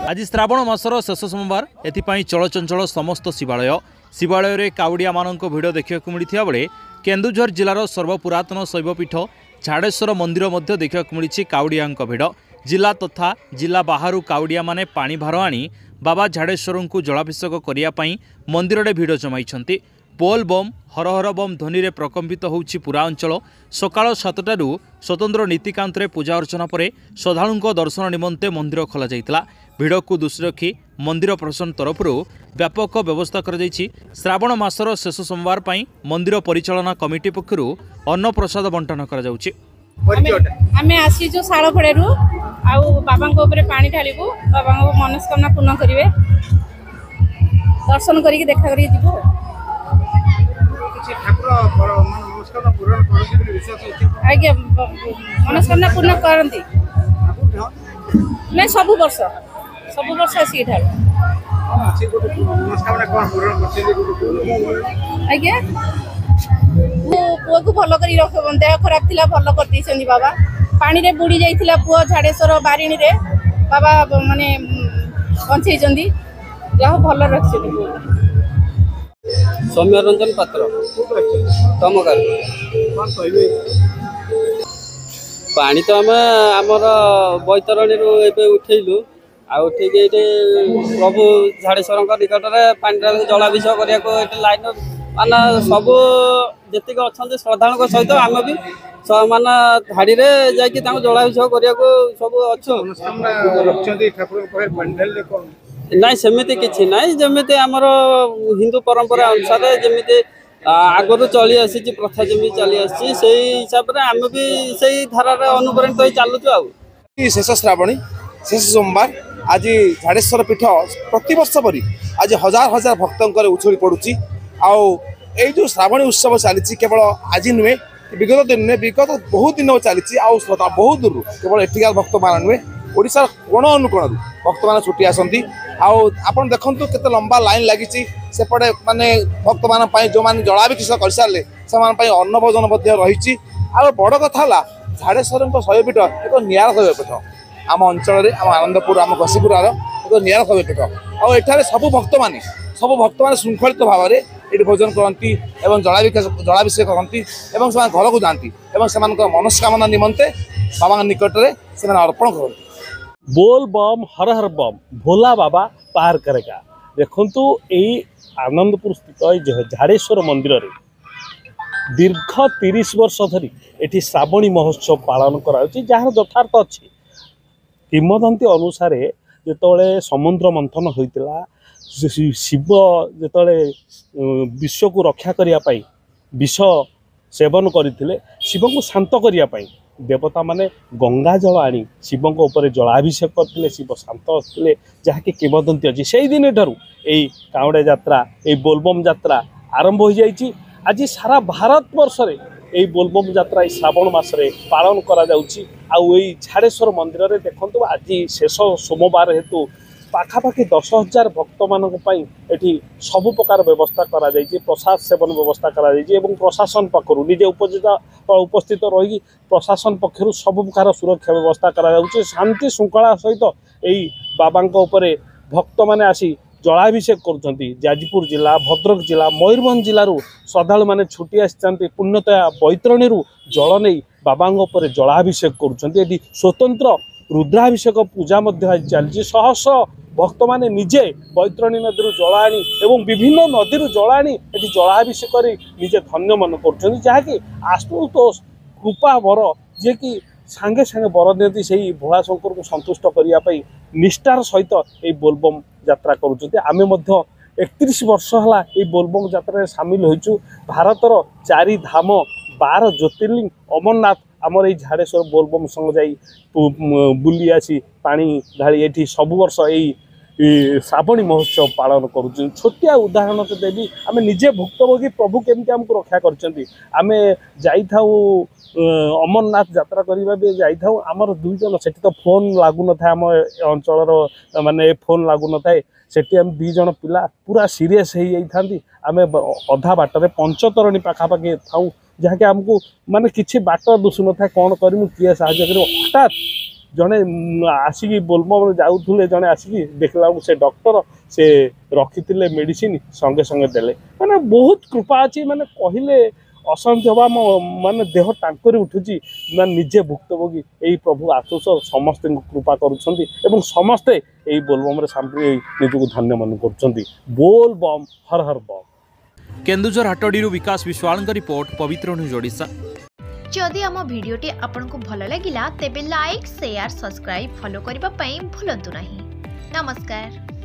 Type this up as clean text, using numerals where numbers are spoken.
आज श्रावण मासर शेष सोमवार एथिपाई चलचंचल समस्त शिवालय शिवालय काउड़िया मानक भिड़ देखा मिलता बेले केन्दुझर जिलार सर्वपुरातन शैवपीठ झाड़ेश्वर मंदिर मध्य देखा मिली काउड़िया भिड़ जिला तथा जिला बाहर काउड़िया माने पानी भार आनी बाबा झाड़ेश्वर को जलाभिषेक करने मंदिर में भिड़ जमाई पोल बम हर हर बम ध्वनि में प्रकम्पित होउछि पूरा अंचल सकाळ 7टारू स्वतंत्र नीतिकांत पूजा अर्चना पर श्रद्धालुओं दर्शन निमंते मंदिर खोल जाइतिला। भिड़ को दृष्टि रखी मंदिर प्रशासन तरफ व्यापक व्यवस्था कर श्रावण मासर शेष सोमवार पर मंदिर परिचालना कमिटी पक्षर अन्न प्रसाद बंटन कर आमे आसीजु शालफड़ेरू आउ बाबा पानी ढालिबू बाबा मनस्कामना पूर्ण करिवे दर्शन करिक देखा करिक जीवो आज्ञा मनस्कामना पूर्ण करती नहीं सब वर्ष आसिक आज्ञा पुआ को भल कर देह खराब थिला भल कर बाबा पानी रे बुड़ी जाइथिला पुआ झाड़ेश्वर बारिणी रे बाबा माने बंचै जहा भल रखछथि। सौम्य रंजन पात्र टमकार पानी तो आम आमर बैतरणी उठेलु उठे प्रभु झाड़ेश्वर निकट में पानी जलाभिषेक करने लाइन माना सब जी अच्छा श्रद्धा सहित आम भी माना धाड़ी में जलाभिषेक करने सब अच्छे नाई सेमती किसी ना जमी आमर हिंदू परंपरा अनुसार जमी आगु चली आसी प्रथा जमी चली आसी से हिसाब से आम भी से धारार अनुप्राणित हो चलुचु। शेष श्रावणी शेष सोमवार आज झाड़ेश्वर पीठ प्रतिवर्ष परी आज हजार हजार भक्तों उछली पड़ुची आई जो श्रावणी उत्सव चली केवल आज नुहे विगत दिन में विगत बहुत दिन चली बहुत दूर केवल एठिकार भक्त मान नुहे ओडिशार कोण अनुकोण भक्त मान छुट्टी आसती आपन देखु केते लंबा लाइन लगी सेपटे माने भक्त मान जो मैंने जलाभिषेक कर सारे से अन्न भोजन रही बड़ कथा झाड़ेश्वर शैवपीठ एक निरा शैवपीठ आम अंचल आम आनंदपुर आम घसीपुरार एक निरा शैवपीठ आठार सब भक्त मैंने श्रृंखलित भाव में ये भोजन करती जलाभिषेक करती घर को जाती मनस्कामना निमंते बाबा निकट में से अर्पण करती। बोल बम हर हर बम भोला बाबा पार करेगा। देखंतु यही आनंदपुर स्थित झाड़ेश्वर मंदिर रे दीर्घ 30 वर्ष धरी एठी श्रावणी महोत्सव पालन करा जार यथार्थ अच्छी किंवदंती अनुसार जिते समुद्र मंथन होता शिव जिते विश्व को रक्षा करने विष सेवन करते शिव को शांत करने देवता माने गंगा जल आनी शिव ऊपर जलाभिषेक करते शिव शांत होते जहाँकि किंवदंती अच्छी से दिन ठारू यही कावड़े यात्रा ये बोलबम यात्रा आरंभ हो जाइए। आज सारा भारत वर्ष रे यही बोलबम यात्रा श्रावण मासरे पालन करा जाउची यही झाड़ेश्वर मंदिर रे देखंतु आज शेष सोमवार हेतु पाखापाखि 10,000 भक्त मानक पई एठी सब प्रकार व्यवस्था करा जाइए प्रसाद सेवन व्यवस्था करा जाइए एवं प्रशासन पक्षरु निजे उपस्थित रही प्रशासन पक्षरु सब प्रकार सुरक्षा व्यवस्था करा जाउची शांति श्रृंखला सहित यही बाबांक उपरे भक्त माने आसी जलाभिषेक करुछंती। जाजपुर जिला भद्रक जिला मयूरभंज जिलूर श्रद्धालु माने छुट्टी आसी पुण्यतया बैतरणी जल नहीं बाबांक उपरे जलाभिषेक करुछंती। एठी स्वतंत्र रुद्राभिषेक पूजा चलती शह शह भक्त माने निजे बैतरणी नदी जल आनी एवं विभिन्न नदी जल आनी ये जलाभिषेक कर निजे धन्य मन कर जहाँकि आशुतोष कृपा वर जी कि सांगे सांगे बर दिखती से भोला शंकर को संतुष्ट करने निष्ठार सहित ये बोलबम यात्रा करुँचे। 31 वर्ष है ये बोलबम यात्रा सामिल होइचु। भारतर 4 धाम 12 ज्योतिर्लिंग अमरनाथ आमर ये झाड़ेश्वर बोलबम संग जाई बुली आसी पानी ढाली ये सब वर्ष यही श्रावणी महोत्सव पालन करुँ। छोटिया उदाहरण तो देवी आम निजे भुक्तभोगी प्रभु केमती आमको रक्षा करें जाऊ अमरनाथ यात्रा करने भी जाऊ आमर 2 जन से तो फोन लागू न आम अंचल माने फोन लागू न से आम 2 जन पिला पूरा सीरीयस हो जाती आम अधा बाटर पंचतरणी पाखापाखि था जहाँकि आमको माने किसी बाट दुसु न था कौन करूँ किए साहय कर हठात जड़े आसिक बोलबम जाऊे जड़े आसिक देखला से डॉक्टर से रखी मेडिसिन संगे संगे देले माने बहुत कृपा अच्छी माने कहले असंख्य हवा माने देह टांकरी उठुची माने निजे भुक्तभोगी यही प्रभु आशुष समस्त कृपा करुँच समस्ते यही बोलबम सामने निजक धन्य मन कर बोल बम हर हर बम। केन्दुझर हाटडी विकास विश्वाल रिपोर्ट पवित्र न्यूज ओडिशा। जदि आम भिडियोटी आपंक भल लगा तेब लाइक शेयर सब्सक्राइब फॉलो करने भूलु नहीं। नमस्कार।